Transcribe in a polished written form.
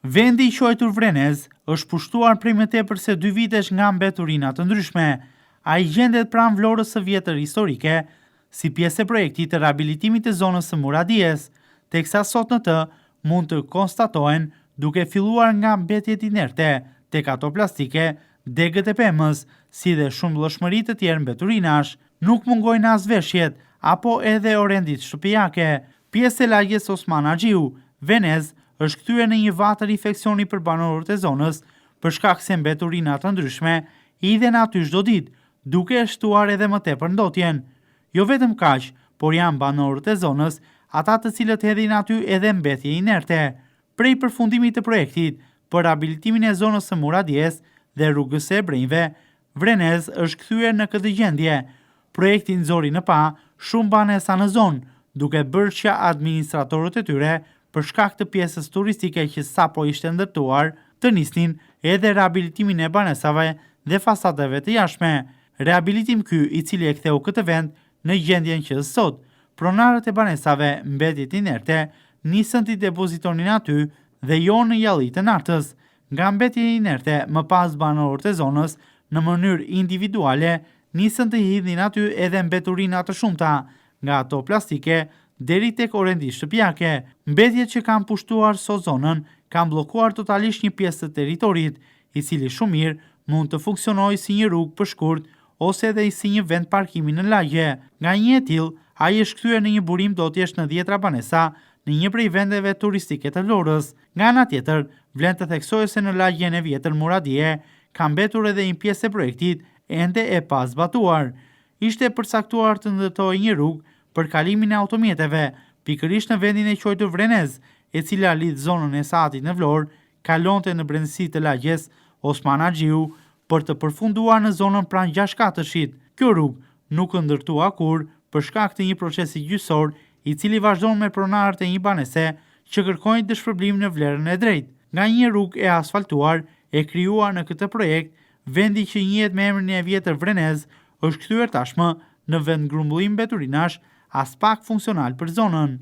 Vendi i quajtur Vrenez është pushtuar prej më tepër se 2 vitesh nga mbeturina të ndryshme. Ai gjendet pranë Vlorës së vjetër historike, si pjesë e projektit të riabilitimit të zonës së Muradijes, teksa sot në të mund të konstatohen duke filluar nga mbetjet inerte tek ato plastike, degët e pemës, si dhe shumë vlefshmëri të tjerë mbeturinash. Nuk mungojnë as veshjet apo edhe orendit shtëpiake. Pjesë e lagjes Osman Haxhiu, Venez, është kthyer në një vatër infeksioni për banorët e zonës për shkak se mbeturina të ndryshme hidhen aty çdo ditë, duke shtuar edhe më tepër ndotjen. Jo vetëm kaq, por janë banorët e zonës, ata të cilët hedhin aty edhe mbetje inerte. Prej përfundimit të projektit për riabilitimin e zonës së Muradijes dhe rrugës së Ebrenjve, Vrenez është kthyer në këtë gjendje. Projekti nxori në pa shumë banesa në zonë, duke bërë që administratorët e tyre për shkak të pjesës turistike që sapo ishte ndërtuar, të nisnin edhe riabilitimin e banesave dhe fasadeve të jashtme. Riabilitim ky i cili e ktheu këtë vend në gjendjen që është sot. Pronarët e banesave mbetjet inerte nisën të depozitonin aty dhe jo në jalli të nartës. Nga mbetjet inerte më pas banorët e zonës në mënyrë individuale nisën të hidhin aty edhe mbeturina të shumta, nga ato plastike deri tek orendi shtëpiake. Mbetjet që kanë pushtuar sot zonën kanë bllokuar totalisht një pjesë të territorit, i cili shumë mirë mund të funksionojë si një rrugë për shkurt ose edhe si një vend parkimi në lagje. Nga një e tillë, ai është kthyer në një burim dotjesh në 10 banesa në një prej vendeve turistike të Vlorës. Nga ana tjetër, vlen të theksohet se në lagjen e vjetër Muradije ka mbetur edhe një pjesë e projektit ende e pa zbatuar. Ishte përcaktuar të ndërtohej një rrugë për kalimin e automjeteve, pikërisht në vendin e quajtur Vrenez, e cila lidh zonën e Saatit në Vlorë, kalonte në brendësi të lagjes Osman Haxhiu për të përfunduar në zonën pranë Gjashkatëshit. Kjo rrugë nuk u ndërtua kur për shkak të një procesi gjyqësor i cili vazhdon me pronarët e një banese që kërkojnë dëshpërblim në vlerën e drejtë. Nga një rrugë e asfaltuar e krijuar në këtë projekt, vendi që njihet me emrin e vjetër Vrenez është kthyer tashmë në vend grumbullim mbeturinash as pak funksional për zonën.